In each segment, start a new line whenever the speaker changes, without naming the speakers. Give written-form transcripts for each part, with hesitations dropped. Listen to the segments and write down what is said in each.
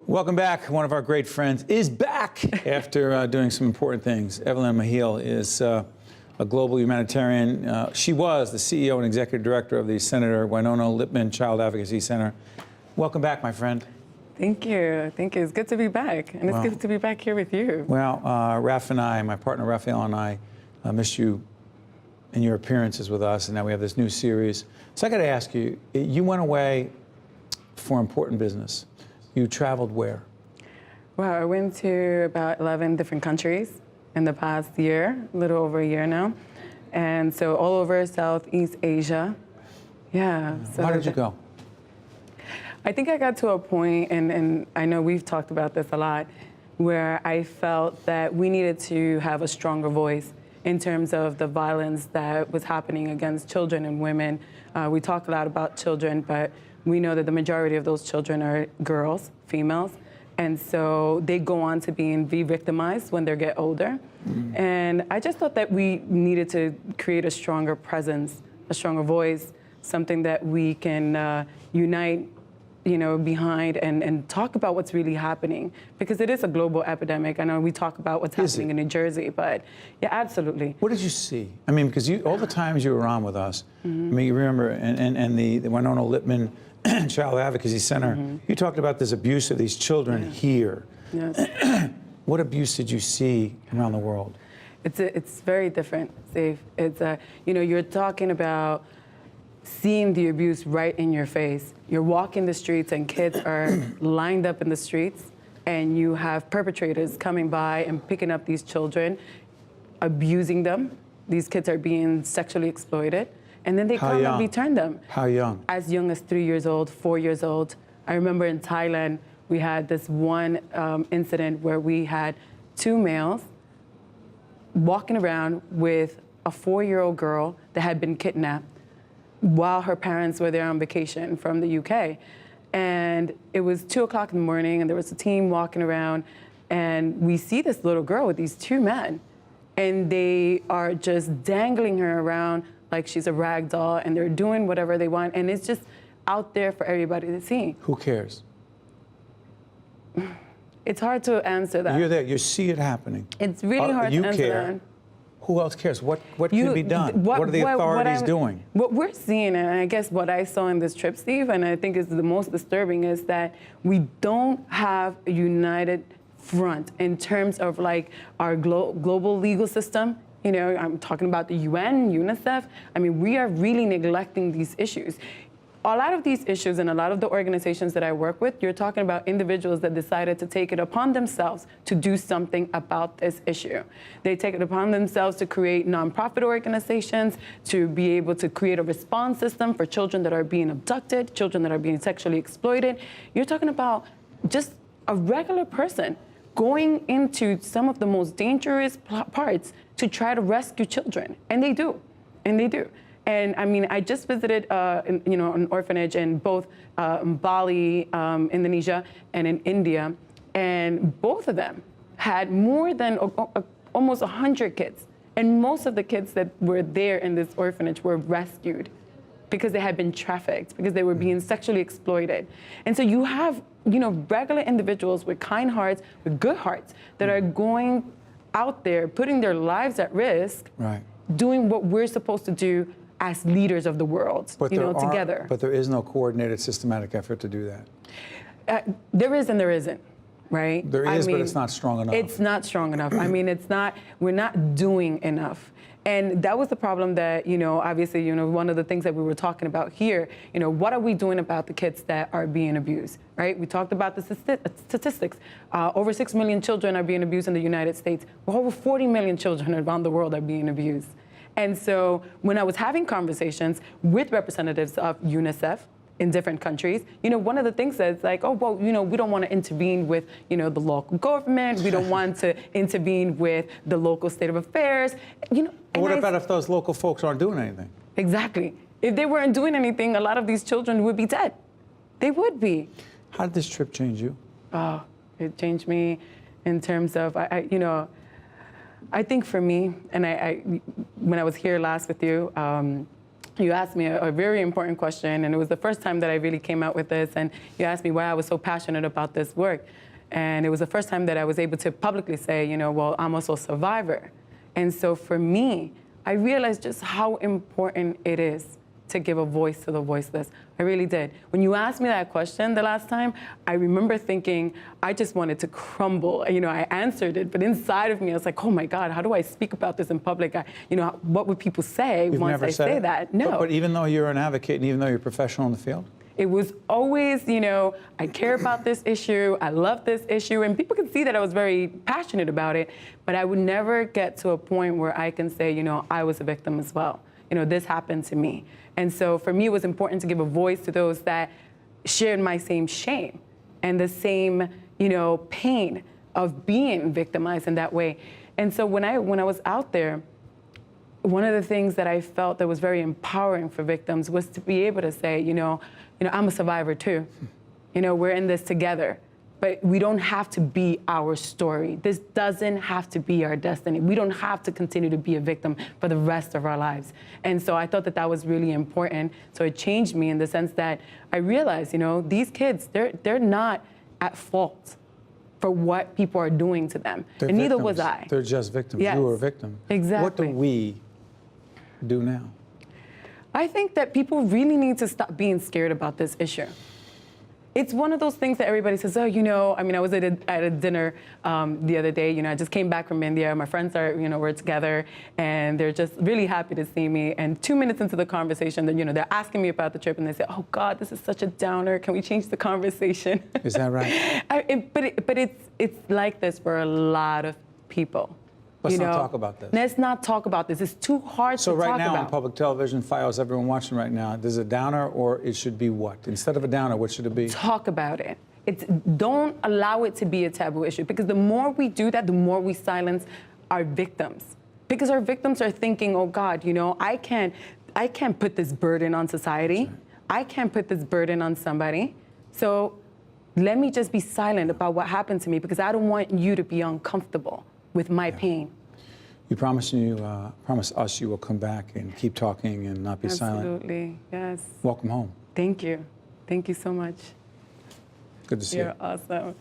Welcome back. One of our great friends is back after doing some important things. Evelyn Mejil is a global humanitarian. She was the CEO and executive director of the Senator Winona Lippman Child Advocacy Center. Welcome back, my friend.
Thank you. Thank you. It's good to be back. And it's good to be back here with you.
Well, Raph and I, my partner Raphael and I, missed you and your appearances with us, and now we have this new series. So I got to ask you, you went away for important business. You traveled where?
Well, I went to about 11 different countries in the past year, a little over a year now. And so all over Southeast Asia. Yeah. So
why did you go?
I think I got to a point, and I know we've talked about this a lot, where I felt that we needed to have a stronger voice in terms of the violence that was happening against children and women. We talk a lot about children, but we know that the majority of those children are girls, females, and so they go on to be victimized when they get older. And I just thought that we needed to create a stronger presence, a stronger voice, something that we can unite, behind and talk about what's really happening, because it is a global epidemic. I know we talk about what's happening in New Jersey, but yeah, absolutely.
What did you see? I mean, because all the times you were on with us, I mean, you remember, and the Winona Lippman Child Advocacy Center, you talked about this abuse of these children here.
Yes.
What abuse did you see around the world?
It's very different, Steve. It's you're talking about seeing the abuse right in your face. You're walking the streets and kids are lined up in the streets, and you have perpetrators coming by and picking up these children, abusing them. These kids are being sexually exploited, and then they come and return them.
How young?
As young as 3 years old, 4 years old. I remember in Thailand, we had this one incident where we had 2 males walking around with a 4-year-old girl that had been kidnapped while her parents were there on vacation from the UK. And it was 2 o'clock in the morning, and there was a team walking around, and we see this little girl with these 2 men, and they are just dangling her around like she's a rag doll, and they're doing whatever they want, and it's just out there for everybody to see.
Who cares?
It's hard to answer that.
You're there, you see it happening.
It's really hard to answer that.
Who else cares? What can be done? What are the authorities doing?
What we're seeing, and I guess what I saw in this trip, Steve, and I think is the most disturbing, is that we don't have a united front in terms of like our global legal system. I'm talking about the UN, UNICEF. I mean, we are really neglecting these issues. A lot of these issues and a lot of the organizations that I work with, you're talking about individuals that decided to take it upon themselves to do something about this issue. They take it upon themselves to create nonprofit organizations, to be able to create a response system for children that are being abducted, children that are being sexually exploited. You're talking about just a regular person going into some of the most dangerous parts to try to rescue children. And they do. And they do. And I mean, I just visited, an orphanage in both Bali, Indonesia, and in India, and both of them had more than almost 100 kids. And most of the kids that were there in this orphanage were rescued because they had been trafficked, because they were being sexually exploited. And so you have, regular individuals with kind hearts, with good hearts, that are going out there, putting their lives at risk, doing what we're supposed to do as leaders of the world, together.
But there is no coordinated, systematic effort to do that.
There is and there isn't, right?
There is, but it's not strong enough.
It's not strong enough. I mean, we're not doing enough. And that was the problem that, obviously, one of the things that we were talking about here, what are we doing about the kids that are being abused, right? We talked about the statistics. Over 6 million children are being abused in the United States. Well, over 40 million children around the world are being abused. And so when I was having conversations with representatives of UNICEF in different countries, one of the things that's like, oh, well, we don't want to intervene with, the local government. We don't want to intervene with the local state of affairs.
But what about if those local folks aren't doing anything?
Exactly. If they weren't doing anything, a lot of these children would be dead. They would be.
How did this trip change you?
Oh, it changed me in terms of, I think for me, and when I was here last with you, you asked me a very important question, and it was the first time that I really came out with this, and you asked me why I was so passionate about this work. And it was the first time that I was able to publicly say, you know, well, I'm also a survivor. And so for me, I realized just how important it is to give a voice to the voiceless. I really did. When you asked me that question the last time, I remember thinking I just wanted to crumble. You know, I answered it, but inside of me, I was like, oh my God, how do I speak about this in public? You know, what would people say once I say that? No.
But even though you're an advocate and even though you're a professional in the field?
It was always, you know, I care about this issue, I love this issue, and people can see that I was very passionate about it, but I would never get to a point where I can say, you know, I was a victim as well. You know, this happened to me. And so for me, it was important to give a voice to those that shared my same shame and the same, you know, pain of being victimized in that way. And so when I was out there, one of the things that I felt that was very empowering for victims was to be able to say, you know, I'm a survivor too. You know, we're in this together. But we don't have to be our story. This doesn't have to be our destiny. We don't have to continue to be a victim for the rest of our lives. And so I thought that that was really important. So it changed me in the sense that I realized, you know, these kids, they're not at fault for what people are doing to them.
They're
and neither
victims.
was I.
They're just victims.
Yes.
You were a victim.
Exactly.
What do we do now?
I think that people really need to stop being scared about this issue. It's one of those things that everybody says, oh, you know, I mean, I was at a dinner the other day, you know, I just came back from India. My friends we're together, and they're just really happy to see me. And 2 minutes into the conversation, they're asking me about the trip, and they say, oh, God, this is such a downer. Can we change the conversation?
Is that right?
But it's like this for a lot of people.
Let's not talk about this.
Let's not talk about this. It's too hard to talk about.
So right now on public television, Fios, everyone watching right now, there's a downer, or it should be what? Instead of a downer, what should it be?
Talk about it. Don't allow it to be a taboo issue, because the more we do that, the more we silence our victims. Because our victims are thinking, oh God, you know, I can't put this burden on society. Right. I can't put this burden on somebody. So let me just be silent about what happened to me, because I don't want you to be uncomfortable with my pain.
You promise us you will come back and keep talking and not be silent.
Absolutely, yes.
Welcome home.
Thank you. Thank you so much.
Good to see you.
You're awesome.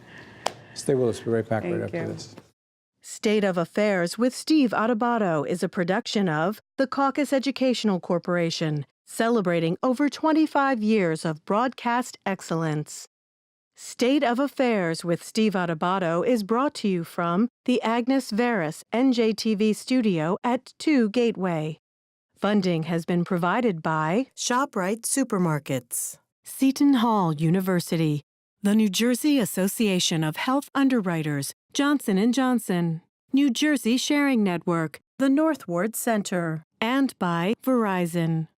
Stay with us. We'll be right back
Thank
right after
you.
this.
State of Affairs with Steve Adubato is a production of the Caucus Educational Corporation, celebrating over 25 years of broadcast excellence. State of Affairs with Steve Adubato is brought to you from the Agnes Veris NJTV studio at 2 Gateway. Funding has been provided by ShopRite Supermarkets, Seton Hall University, the New Jersey Association of Health Underwriters, Johnson & Johnson, New Jersey Sharing Network, the North Ward Center, and by Verizon.